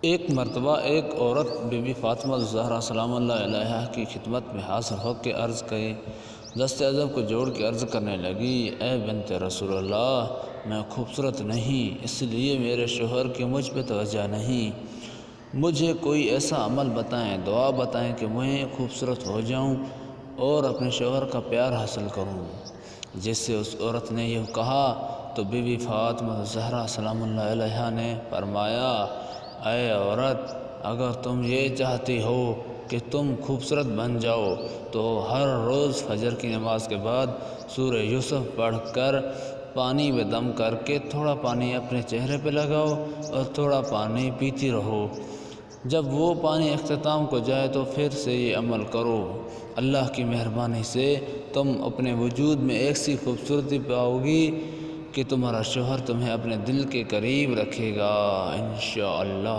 ایک مرتبہ ایک عورت بی بی فاطمہ الزہرا سلام اللہ علیہا کی خدمت میں حاضر ہو کے عرض کی، دست ادب کو جوڑ کے عرض کرنے لگی، اے بنت رسول اللہ، میں خوبصورت نہیں، اس لیے میرے شوہر کی مجھ پہ توجہ نہیں، مجھے کوئی ایسا عمل بتائیں، دعا بتائیں کہ میں خوبصورت ہو جاؤں اور اپنے شوہر کا پیار حاصل کروں۔ جس سے اس عورت نے یہ کہا تو بی بی فاطمہ الزہرا سلام اللہ علیہا نے فرمایا، اے عورت، اگر تم یہ چاہتی ہو کہ تم خوبصورت بن جاؤ تو ہر روز فجر کی نماز کے بعد سورہ یوسف پڑھ کر پانی میں دم کر کے تھوڑا پانی اپنے چہرے پہ لگاؤ اور تھوڑا پانی پیتی رہو، جب وہ پانی اختتام کو جائے تو پھر سے یہ عمل کرو، اللہ کی مہربانی سے تم اپنے وجود میں ایسی خوبصورتی پاؤ گی کہ تمہارا شوہر تمہیں اپنے دل کے قریب رکھے گا انشاءاللہ۔